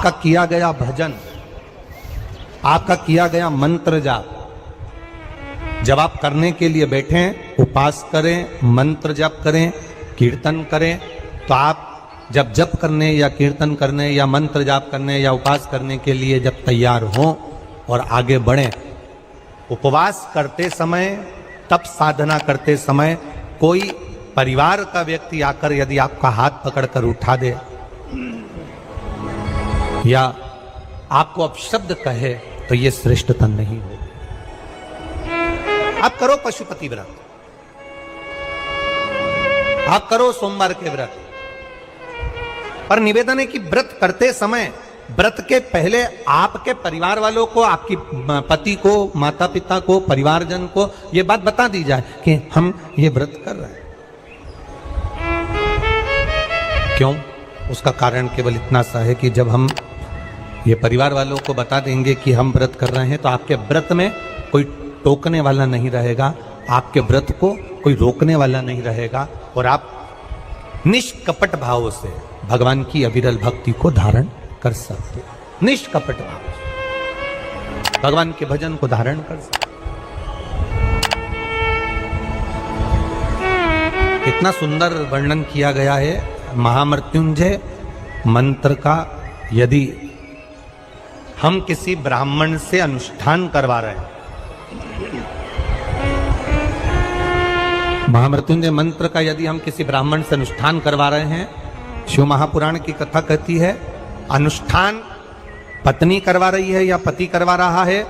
आपका किया गया भजन, आपका किया गया मंत्र जाप, जब आप करने के लिए बैठें, उपास करें, मंत्र जाप करें, कीर्तन करें, तो आप जब जप करने या कीर्तन करने या मंत्र जाप करने या उपास करने के लिए जब तैयार हों और आगे बढ़ें, उपवास करते समय, तप साधना करते समय कोई परिवार का व्यक्ति आकर यदि आपका हाथ पकड़कर उठा दे या आपको अपशब्द कहे, तो ये श्रेष्ठता नहीं हो। आप करो पशुपति व्रत, आप करो सोमवार के व्रत, पर निवेदन है कि व्रत करते समय, व्रत के पहले आपके परिवार वालों को, आपकी पति को, माता पिता को, परिवारजन को यह बात बता दी जाए कि हम ये व्रत कर रहे हैं। क्यों? उसका कारण केवल इतना सा है कि जब हम ये परिवार वालों को बता देंगे कि हम व्रत कर रहे हैं, तो आपके व्रत में कोई टोकने वाला नहीं रहेगा, आपके व्रत को कोई रोकने वाला नहीं रहेगा, और आप निष्कपट भाव से भगवान की अविरल भक्ति को धारण कर सकते हो। निष्कपट भाव से भगवान के भजन को धारण कर सकते। इतना सुंदर वर्णन किया गया है महामृत्युंजय मंत्र का। यदि हम किसी ब्राह्मण से अनुष्ठान करवा रहे हैं, महामृत्युंजय मंत्र का यदि हम किसी ब्राह्मण से अनुष्ठान करवा रहे हैं, शिव महापुराण की कथा कहती है अनुष्ठान पत्नी करवा रही है या पति करवा रहा है,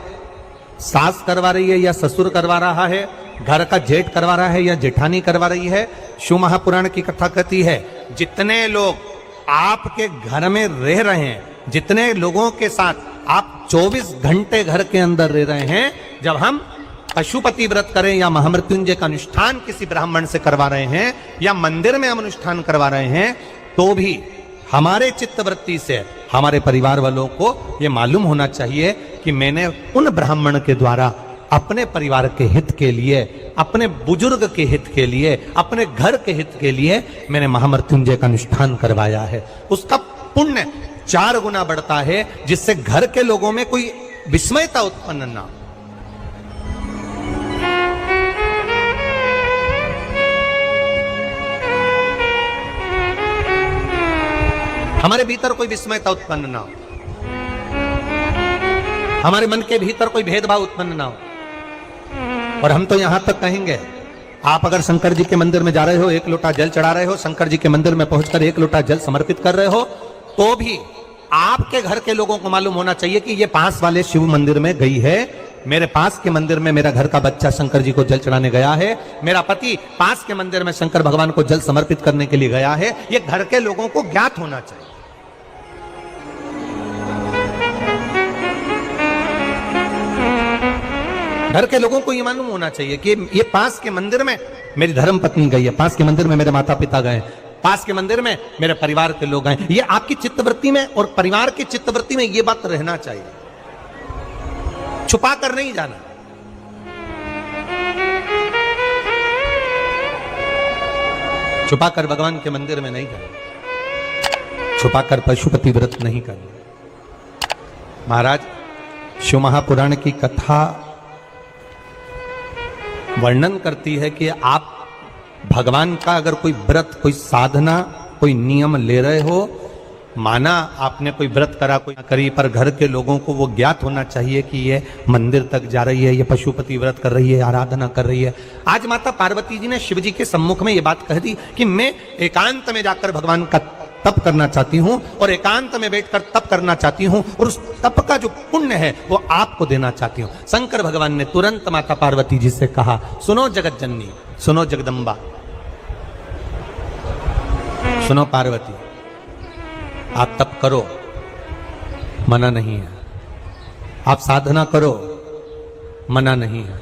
सास करवा रही है या ससुर करवा रहा है, घर का जेठ करवा रहा है या जेठानी करवा रही है। शिव महापुराण की कथा कहती है जितने लोग आपके घर में रह रहे हैं, जितने लोगों के साथ आप 24 घंटे घर के अंदर रह रहे हैं, जब हम पशुपति व्रत करें या महामृत्युंजय का अनुष्ठान किसी ब्राह्मण से करवा रहे हैं या मंदिर में हम अनुष्ठान करवा रहे हैं, तो भी हमारे चित्तवृत्ति से हमारे परिवार वालों को यह मालूम होना चाहिए कि मैंने उन ब्राह्मण के द्वारा अपने परिवार के हित के लिए, अपने बुजुर्ग के हित के लिए, अपने घर के हित के लिए मैंने महामृत्युंजय का अनुष्ठान करवाया है। उसका पुण्य 4 गुना बढ़ता है, जिससे घर के लोगों में कोई विस्मयता उत्पन्न ना हो। हमारे भीतर कोई विस्मयता उत्पन्न ना हो, हमारे मन के भीतर कोई भेदभाव उत्पन्न ना हो। और हम तो यहां तक कहेंगे, आप अगर शंकर जी के मंदिर में जा रहे हो, 1 लोटा जल चढ़ा रहे हो, शंकर जी के मंदिर में पहुंचकर 1 लोटा जल समर्पित कर रहे हो, तो भी आपके घर के लोगों को मालूम होना चाहिए कि ये पास वाले शिव मंदिर में गई है, मेरे पास के मंदिर में मेरा घर का बच्चा शंकर जी को जल चढ़ाने गया है, मेरा पति पास के मंदिर में शंकर भगवान को जल समर्पित करने के लिए गया है। ये घर के लोगों को ज्ञात होना चाहिए। घर के लोगों को ये मालूम होना चाहिए कि ये पास के मंदिर में मेरी धर्म पत्नी गई है, पास के मंदिर में मेरे माता पिता गए, पास के मंदिर में मेरे परिवार के लोग गए। ये आपकी चित्तवृत्ति में और परिवार की चित्तवृत्ति में ये बात रहना चाहिए, छुपा कर नहीं जाना। छुपा कर भगवान के मंदिर में नहीं जाना, छुपा कर पशुपति व्रत नहीं करना। महाराज, शिव महापुराण की कथा वर्णन करती है कि आप भगवान का अगर कोई व्रत, कोई साधना, कोई नियम ले रहे हो, माना आपने कोई व्रत करा, कोई करी, पर घर के लोगों को वो ज्ञात होना चाहिए कि ये मंदिर तक जा रही है, ये पशुपति व्रत कर रही है, आराधना कर रही है। आज माता पार्वती जी ने शिव जी के सम्मुख में ये बात कह दी कि मैं एकांत में जाकर भगवान का तप करना चाहती हूं और एकांत में बैठकर तप करना चाहती हूं, और उस तप का जो पुण्य है वो आपको देना चाहती हूं। शंकर भगवान ने तुरंत माता पार्वती जी से कहा, सुनो जगत जननी, सुनो जगदम्बा, सुनो पार्वती, आप तप करो, मना नहीं है, आप साधना करो, मना नहीं है,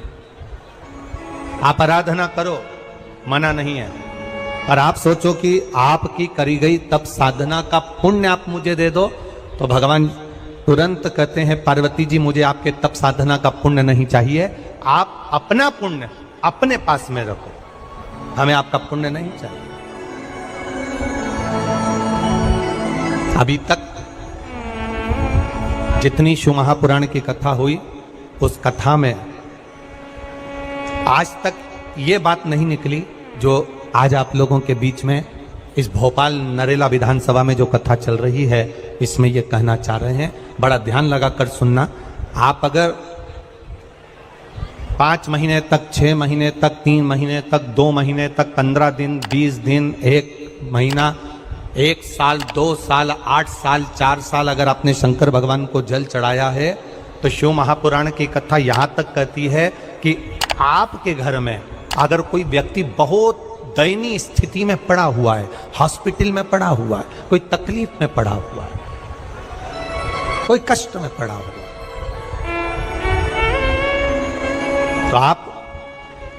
आप आराधना करो, मना नहीं है, और आप सोचो कि आपकी करी गई तप साधना का पुण्य आप मुझे दे दो, तो भगवान तुरंत कहते हैं, पार्वती जी मुझे आपके तप साधना का पुण्य नहीं चाहिए, आप अपना पुण्य अपने पास में रखो, हमें आपका पुण्य नहीं चाहिए। अभी तक जितनी शिव महापुराण की कथा हुई उस कथा में आज तक ये बात नहीं निकली जो आज आप लोगों के बीच में इस भोपाल नरेला विधानसभा में जो कथा चल रही है इसमें ये कहना चाह रहे हैं। बड़ा ध्यान लगाकर सुनना। आप अगर 5 महीने तक, 6 महीने तक, 3 महीने तक, 2 महीने तक, 15 दिन, 20 दिन, 1 महीना, 1 साल, 2 साल, 8 साल, 4 साल अगर आपने शंकर भगवान को जल चढ़ाया है तो शिव महापुराण की कथा यहाँ तक कहती है कि आपके घर में अगर कोई व्यक्ति बहुत दयनीय स्थिति में पड़ा हुआ है, हॉस्पिटल में पड़ा हुआ है, कोई तकलीफ में पड़ा हुआ है, कोई कष्ट में पड़ा हुआ है, तो आप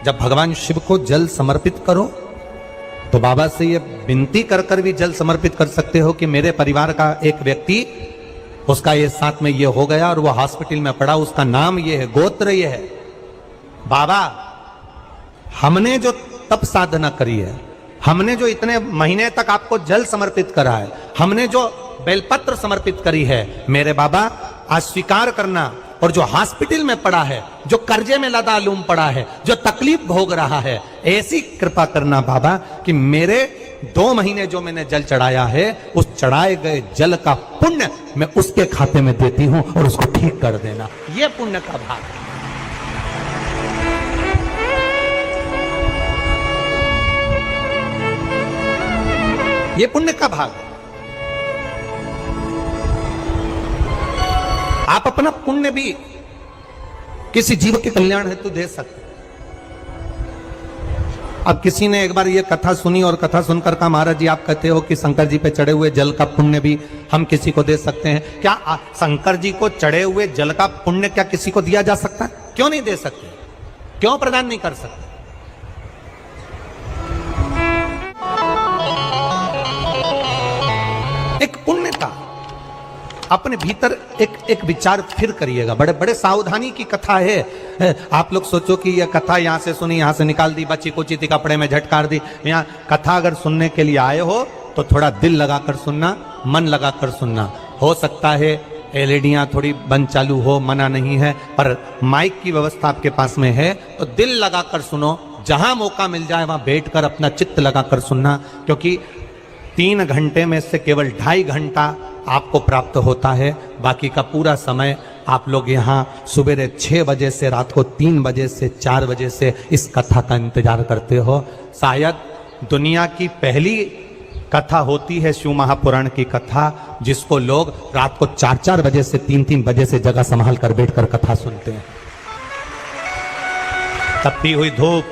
जब भगवान शिव को जल समर्पित करो तो बाबा से ये विनती कर कर भी जल समर्पित कर सकते हो कि मेरे परिवार का एक व्यक्ति, उसका ये साथ में ये हो गया और वो हॉस्पिटल में पड़ा, उसका नाम ये है, गोत्र ये है। बाबा हमने जो तप साधना करी है, हमने जो इतने महीने तक आपको जल समर्पित करा है, हमने जो बेलपत्र समर्पित करी है, मेरे बाबा आज स्वीकार करना। और जो हॉस्पिटल में पड़ा है, जो कर्जे में लदालूम पड़ा है, जो तकलीफ भोग रहा है, ऐसी कृपा करना बाबा कि मेरे 2 महीने जो मैंने जल चढ़ाया है उस चढ़ाए गए जल का पुण्य मैं उसके खाते में देती हूं और उसको ठीक कर देना। यह पुण्य का भाग है। ये पुण्य का भाग है। आप अपना पुण्य भी किसी जीव के कल्याण हेतु दे सकते हैं। अब किसी ने एक बार ये कथा सुनी और कथा सुनकर कहा महाराज जी आप कहते हो कि शंकर जी पे चढ़े हुए जल का पुण्य भी हम किसी को दे सकते हैं। क्या शंकर जी को चढ़े हुए जल का पुण्य क्या किसी को दिया जा सकता है? क्यों नहीं दे सकते? क्यों प्रदान नहीं कर सकते? एक पुण्य का अपने भीतर एक विचार फिर करिएगा। बड़े बड़े सावधानी की कथा है। आप लोग सोचो कि यह कथा यहां से सुनी, यहां से निकाल दी, बच्ची कुची थी कपड़े में झटकार दी। यहाँ कथा अगर सुनने के लिए आए हो तो थोड़ा दिल लगाकर सुनना, मन लगाकर सुनना। हो सकता है एलईडियां थोड़ी बंद चालू हो, मना नहीं है, पर माइक की व्यवस्था आपके पास में है तो दिल लगाकर सुनो। जहां मौका मिल जाए वहां बैठकर अपना चित्त लगाकर सुनना, क्योंकि 3 घंटे में से केवल 2.5 घंटा आपको प्राप्त होता है। बाकी का पूरा समय आप लोग यहाँ सुबह 6 बजे से रात को 3 बजे से 4 बजे से इस कथा का इंतजार करते हो। शायद दुनिया की पहली कथा होती है शिव महापुराण की कथा, जिसको लोग रात को 4-4 बजे से 3-3 बजे से जगह संभाल कर बैठकर कथा सुनते हैं। तपती हुई धूप,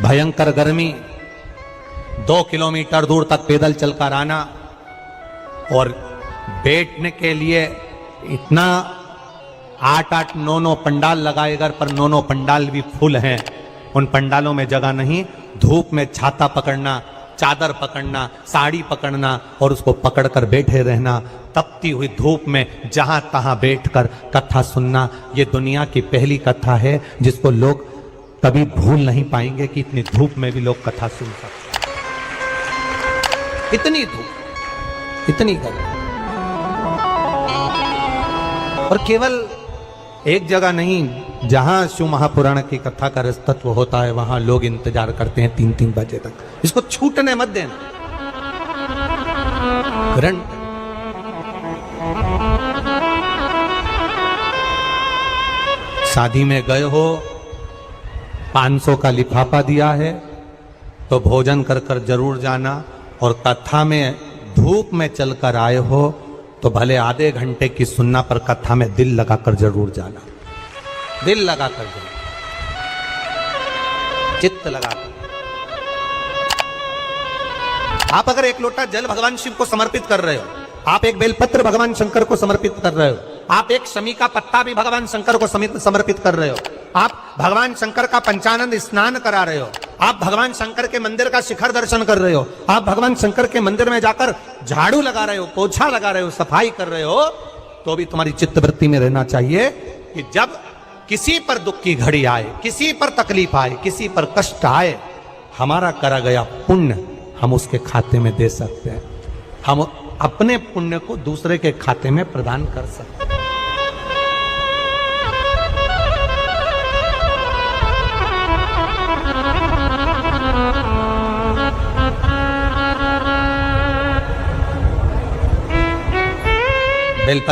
भयंकर गर्मी, 2 किलोमीटर दूर तक पैदल चलकर आना और बैठने के लिए इतना 8-8, 9-9 पंडाल लगाए घर पर, 9-9 पंडाल भी फुल हैं। उन पंडालों में जगह नहीं। धूप में छाता पकड़ना, चादर पकड़ना, साड़ी पकड़ना और उसको पकड़कर बैठे रहना। तपती हुई धूप में जहां तहां बैठकर कथा सुनना, ये दुनिया की पहली कथा है जिसको लोग कभी भूल नहीं पाएंगे कि इतनी धूप में भी लोग कथा सुन सकते। इतनी धूप, इतनी गर्मी, और केवल एक जगह नहीं, जहां शिव महापुराण की कथा का रसतत्व होता है वहां लोग इंतजार करते हैं 3-3 बजे तक। इसको छूटने मत देना। शादी में गए हो, 500 का लिफाफा दिया है तो भोजन कर कर जरूर जाना। और कथा में धूप में चलकर आए हो तो भले आधे घंटे की सुनना, पर कथा में दिल लगाकर जरूर जाना। दिल लगाकर जाना, चित्त लगाकर। आप अगर 1 लोटा जल भगवान शिव को समर्पित कर रहे हो, आप एक बेलपत्र भगवान शंकर को समर्पित कर रहे हो, आप एक शमी का पत्ता भी भगवान शंकर को समर्पित कर रहे हो, आप भगवान शंकर का पंचानंद स्नान करा रहे हो, आप भगवान शंकर के मंदिर का शिखर दर्शन कर रहे हो, आप भगवान शंकर के मंदिर में जाकर झाड़ू लगा रहे हो, पोछा लगा रहे हो, सफाई कर रहे हो, तो भी तुम्हारी चित्तवृत्ति में रहना चाहिए कि जब किसी पर दुख की घड़ी आए, किसी पर तकलीफ आए, किसी पर कष्ट आए, हमारा करा गया पुण्य हम उसके खाते में दे सकते हैं। हम अपने पुण्य को दूसरे के खाते में प्रदान कर सकते हैं। बेलपत्र